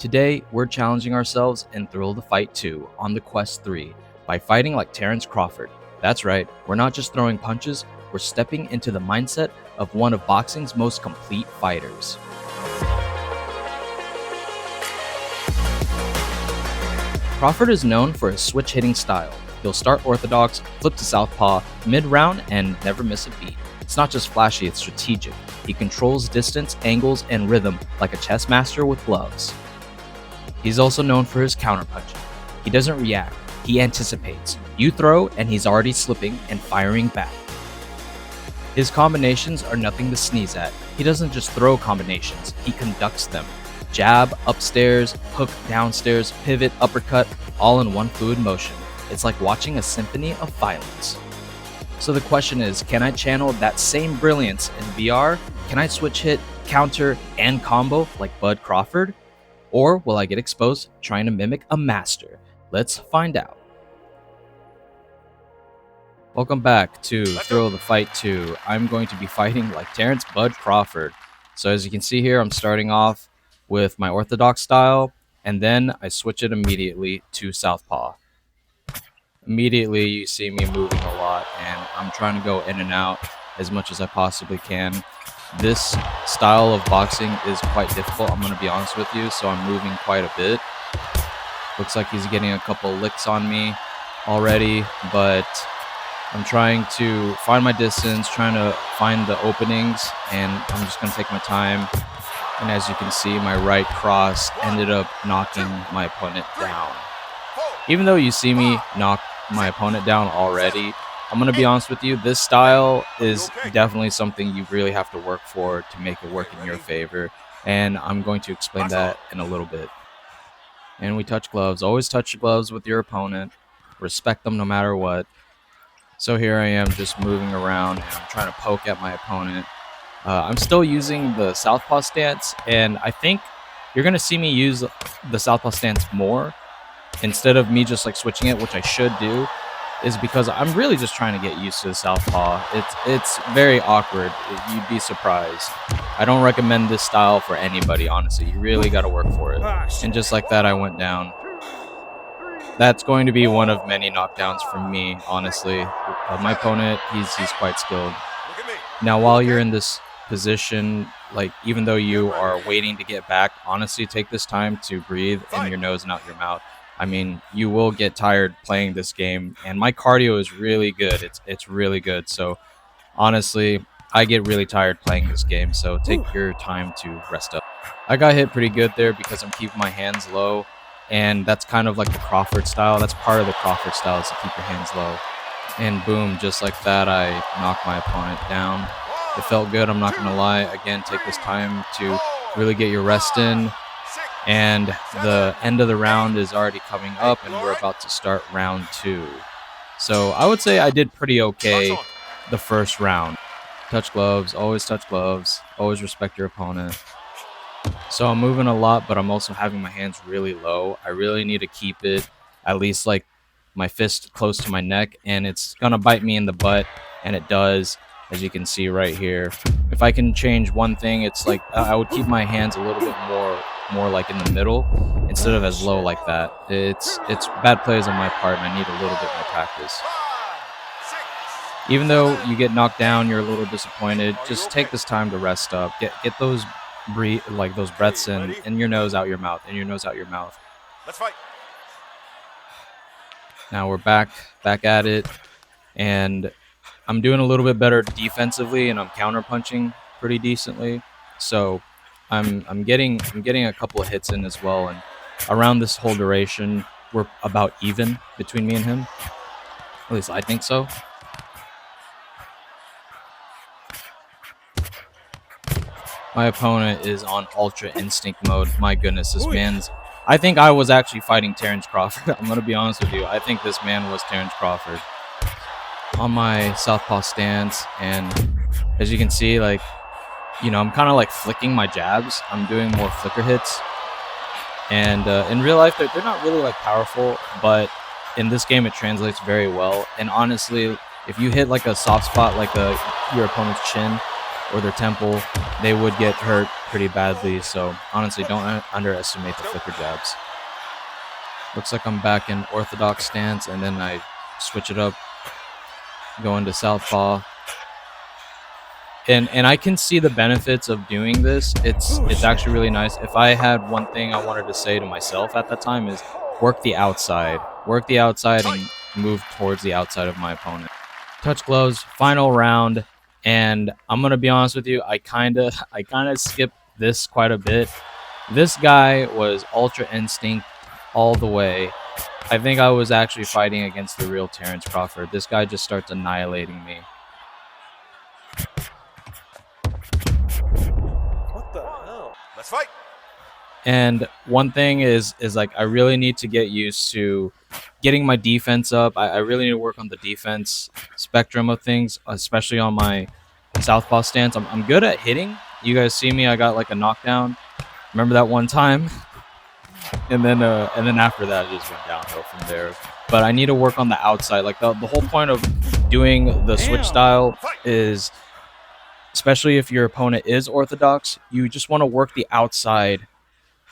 Today, we're challenging ourselves in Thrill the Fight 2 on the Quest 3 by fighting like Terrence Crawford. That's right, we're not just throwing punches, we're stepping into the mindset of one of boxing's most complete fighters. Crawford is known for his switch-hitting style. He'll start orthodox, flip to southpaw, mid-round, and never miss a beat. It's not just flashy, it's strategic. He controls distance, angles, and rhythm like a chess master with gloves. He's also known for his counterpunching. He doesn't react, he anticipates. You throw, and he's already slipping and firing back. His combinations are nothing to sneeze at. He doesn't just throw combinations, he conducts them. Jab, upstairs, hook, downstairs, pivot, uppercut, all in one fluid motion. It's like watching a symphony of violence. So the question is, can I channel that same brilliance in VR? Can I switch hit, counter, and combo like Bud Crawford? Or will I get exposed trying to mimic a master? Let's find out. Welcome back to Thrill the Fight 2. I'm going to be fighting like Terrence Bud Crawford. So as you can see here, I'm starting off with my orthodox style, and then I switch it immediately to southpaw. Immediately you see me moving a lot, and I'm trying to go in and out as much as I possibly can. This style of boxing is quite difficult, I'm going to be honest with you, so I'm moving quite a bit. Looks like he's getting a couple licks on me already, but I'm trying to find my distance, trying to find the openings, and I'm just going to take my time. And as you can see, my right cross ended up knocking my opponent down. Even though you see me knock my opponent down already, I'm going to be honest with you, this style is definitely something you really have to work for to make it work in your favor. And I'm going to explain that in a little bit. And we touch gloves. Always touch gloves with your opponent. Respect them no matter what. So here I am just moving around, and I'm trying to poke at my opponent. I'm still using the southpaw stance, and I think you're going to see me use the southpaw stance more instead of me just like switching it, which I should do, is because I'm really just trying to get used to the southpaw. It's very awkward. You'd be surprised. I don't recommend this style for anybody, honestly. You really got to work for it. And just like that, I went down. That's going to be one of many knockdowns from me, honestly. My opponent, he's quite skilled. Now, while you're in this position, like even though you are waiting to get back, honestly, take this time to breathe in your nose and out your mouth. I mean, you will get tired playing this game, and my cardio is really good. It's really good. So honestly, I get really tired playing this game, so take your time to rest up. I got hit pretty good there because I'm keeping my hands low, and that's kind of like the Crawford style. That's part of the Crawford style, is to keep your hands low. And boom, just like that, I knocked my opponent down. It felt good, I'm not going to lie. Again, take this time to really get your rest in. And the end of the round is already coming up, and we're about to start round 2. So I would say I did pretty okay the first round. Touch gloves, always touch gloves, always respect your opponent. So I'm moving a lot, but I'm also having my hands really low. I really need to keep it at least like my fist close to my neck, and it's gonna bite me in the butt, and it does, as you can see right here. If I can change one thing, it's like I would keep my hands a little bit more like in the middle instead of as low like that. It's bad plays on my part, and I need a little bit more practice. Even though you get knocked down, you're a little disappointed, just take this time to rest up. Get those those breaths in your nose, out your mouth, in your nose, out your mouth. Let's fight. Now we're back at it, and I'm doing a little bit better defensively, and I'm counterpunching pretty decently. So I'm getting a couple of hits in as well, and around this whole duration, we're about even between me and him. At least I think so. My opponent is on ultra instinct mode. My goodness, this man's... I think I was actually fighting Terrence Crawford. I'm going to be honest with you. I think this man was Terrence Crawford. On my southpaw stance, and as you can see, like, you know, I'm kind of like flicking my jabs. I'm doing more flicker hits. And in real life, they're not really like powerful, but in this game, it translates very well. And honestly, if you hit like a soft spot, like your opponent's chin, or their temple, they would get hurt pretty badly. So honestly, don't underestimate the flicker jabs. Looks like I'm back in orthodox stance, and then I switch it up, go into southpaw. And I can see the benefits of doing this. It's actually really nice. If I had one thing I wanted to say to myself at that time is work the outside. Work the outside and move towards the outside of my opponent. Touch gloves, final round, and I'm gonna be honest with you, I kinda skipped this quite a bit. This guy was Ultra Instinct all the way. I think I was actually fighting against the real Terrence Crawford. This guy just starts annihilating me. What the hell? Let's fight. And one thing is like I really need to get used to getting my defense up. I really need to work on the defense spectrum of things, especially on my southpaw stance. I'm good at hitting. You guys see me, I got like a knockdown. Remember that one time? And then after that it just went downhill from there. But I need to work on the outside. Like the whole point of doing the switch style is, especially if your opponent is orthodox, you just want to work the outside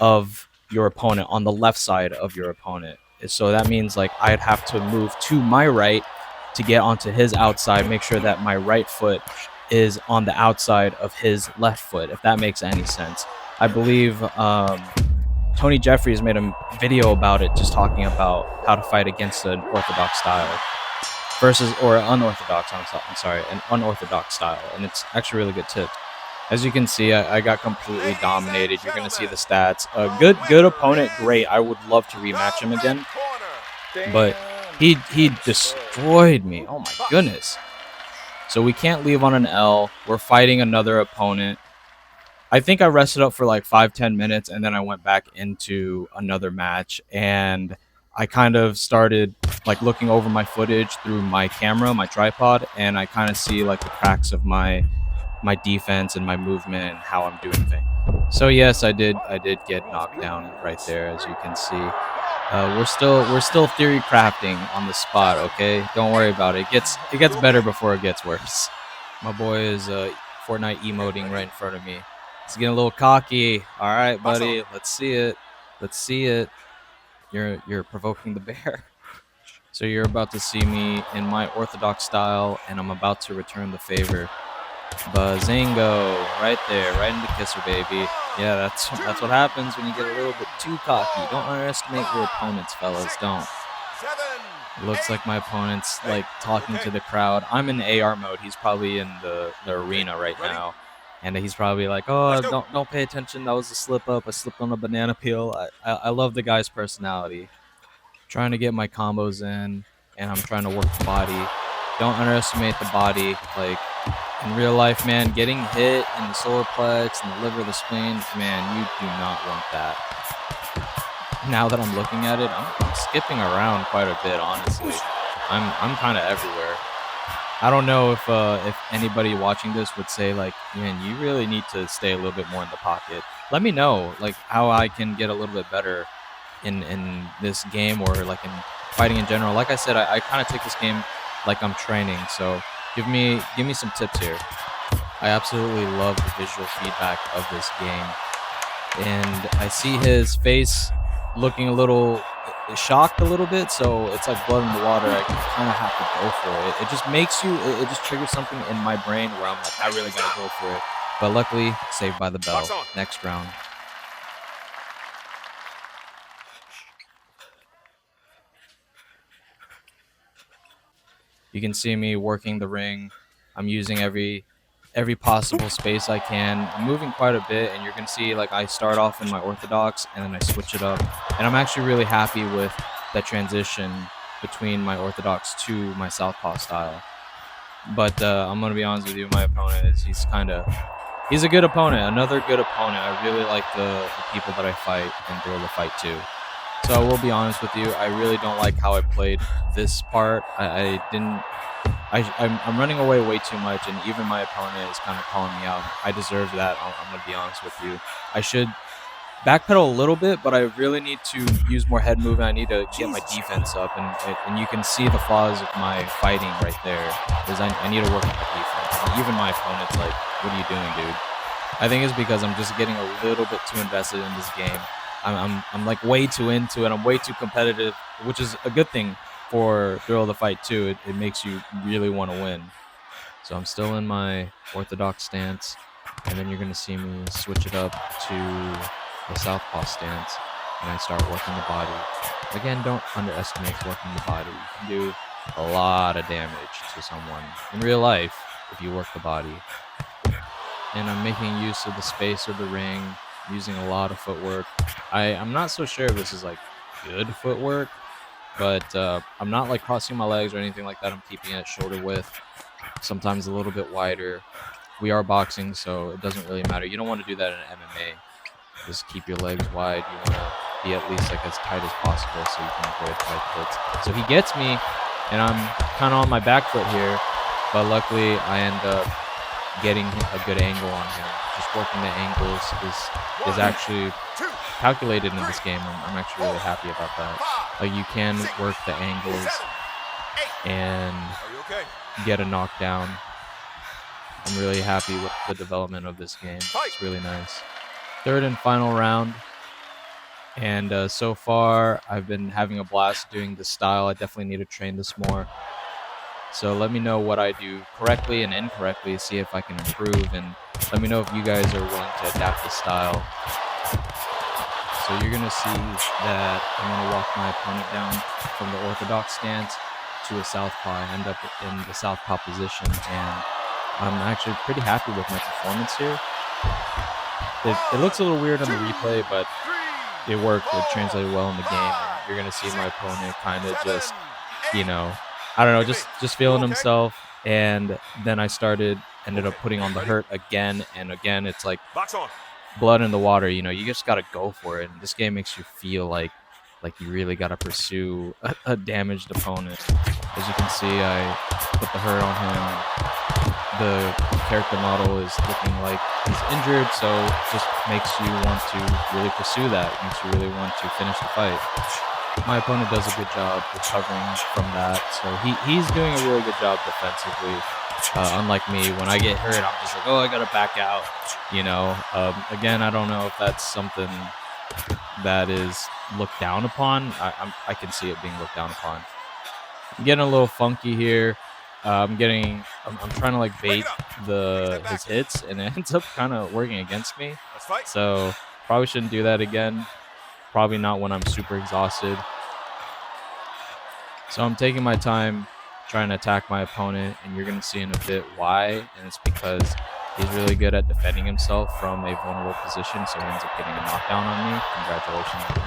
of your opponent, on the left side of your opponent. So that means like I'd have to move to my right to get onto his outside, make sure that my right foot is on the outside of his left foot, if that makes any sense. I believe Tony Jeffries made a video about it, just talking about how to fight against an orthodox style versus, or unorthodox, I'm sorry, an unorthodox style, and it's actually a really good tip. As you can see, I got completely dominated. You're gonna see the stats. Good opponent, great. I would love to rematch him again, but he destroyed me. Oh my goodness. So we can't leave on an L. We're fighting another opponent. I think I rested up for like 5-10 minutes, and then I went back into another match, and I kind of started like looking over my footage through my camera, my tripod, and I kind of see like the cracks of my defense and my movement and how I'm doing things. So yes, I did get knocked down right there, as you can see. We're still theory crafting on the spot, okay? Don't worry about it. It gets better before it gets worse. My boy is Fortnite emoting right in front of me. He's getting a little cocky. All right, buddy. Let's see it. Let's see it. You're provoking the bear. So you're about to see me in my orthodox style, and I'm about to return the favor. Bazingo, right there, right in the kisser, baby. Yeah, that's what happens when you get a little bit too cocky. Don't underestimate your opponents, fellas. Don't. It looks like my opponent's like talking to the crowd. I'm in AR mode. He's probably in the arena right now, and he's probably like, "Oh, don't pay attention. That was a slip up. I slipped on a banana peel." I love the guy's personality. Trying to get my combos in, and I'm trying to work the body. Don't underestimate the body. Like in real life, man, getting hit in the solar plex and the liver, the spleen, man, you do not want that. Now that I'm looking at it, I'm skipping around quite a bit, honestly. I'm kind of everywhere. I don't know if anybody watching this would say like, man, you really need to stay a little bit more in the pocket. Let me know like how I can get a little bit better in this game, or like in fighting in general. Like I said, I kind of take this game like I'm training, so give me some tips here. I absolutely love the visual feedback of this game, and I see his face looking a little shocked a little bit, so it's like blood in the water. I kind of have to go for it. It just makes you, it just triggers something in my brain where I'm like, I really gotta go for it. But luckily, saved by the bell. Next round. You can see me working the ring. I'm using every possible space I can. I'm moving quite a bit, and you're gonna see like I start off in my orthodox and then I switch it up. And I'm actually really happy with that transition between my orthodox to my southpaw style. But I'm gonna be honest with you, my opponent is he's a good opponent, another good opponent. I really like the people that I fight and they're the fight too. So I will be honest with you, I really don't like how I played this part. I'm running away way too much, and even my opponent is kind of calling me out. I deserve that. I'm going to be honest with you. I should backpedal a little bit, but I really need to use more head movement. I need to get my Jesus defense up, and you can see the flaws of my fighting right there. Is I need to work on my defense. And even my opponent's like, "What are you doing, dude?" I think it's because I'm just getting a little bit too invested in this game. I'm like way too into it. I'm way too competitive, which is a good thing for Thrill of the Fight too. It makes you really want to win. So I'm still in my orthodox stance, and then you're going to see me switch it up to the southpaw stance, and I start working the body. Again, don't underestimate working the body. You can do a lot of damage to someone in real life if you work the body. And I'm making use of the space of the ring, using a lot of footwork. I'm not so sure if this is like good footwork, but I'm not like crossing my legs or anything like that. I'm keeping it shoulder width, sometimes a little bit wider. We are boxing, so it doesn't really matter. You don't want to do that in MMA. Just keep your legs wide. You want to be at least like as tight as possible so you can avoid right hits. So he gets me, and I'm kind of on my back foot here, but luckily I end up getting a good angle on him. Just working the angles is actually calculated in this game. I'm actually really happy about that. Like you can work the angles and get a knockdown. I'm really happy with the development of this game. It's really nice. Third and final round. And so far, I've been having a blast doing this style. I definitely need to train this more. So let me know what I do correctly and incorrectly, see if I can improve, and let me know if you guys are willing to adapt the style. So you're going to see that I'm going to walk my opponent down from the orthodox stance to a southpaw. I end up in the southpaw position, and I'm actually pretty happy with my performance here. It looks a little weird on the replay, but it worked. It translated well in the game. And you're going to see my opponent kind of just, I don't know, just feeling himself. And then I ended up putting on the hurt again and again. It's like blood in the water. You just got to go for it. And this game makes you feel like you really got to pursue a damaged opponent. As you can see, I put the hurt on him. The character model is looking like he's injured, so it just makes you want to really pursue that. It makes you really want to finish the fight. My opponent does a good job recovering from that, so he's doing a really good job defensively. Unlike me, when I get hurt, I'm just like, oh, I gotta back out. Again, I don't know if that's something that is looked down upon. I can see it being looked down upon. I'm getting a little funky here. I'm trying to like bait his hits, and it ends up kind of working against me. So probably shouldn't do that again. Probably not when I'm super exhausted. So I'm taking my time trying to attack my opponent, and you're going to see in a bit why. And it's because he's really good at defending himself from a vulnerable position, so he ends up getting a knockdown on me. Congratulations to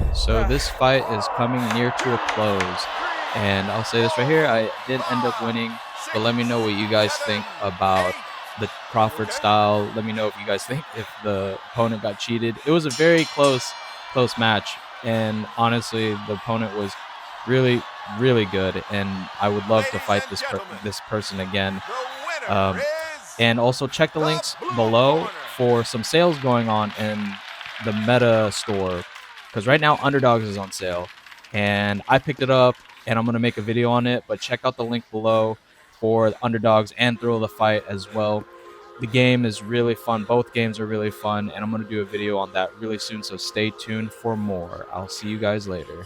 him. So this fight is coming near to a close. And I'll say this right here, I did end up winning, but let me know what you guys think about the Crawford style. Let me know if you guys think if the opponent got cheated. It was a very close match, and honestly, the opponent was really, really good, and I would love to fight this person again. And also check the links below for some sales going on in the Meta store, because right now Underdogs is on sale, and I picked it up, and I'm going to make a video on it, but check out the link below for Underdogs and Thrill of the Fight as well. The game is really fun. Both games are really fun, and I'm going to do a video on that really soon, so stay tuned for more. I'll see you guys later.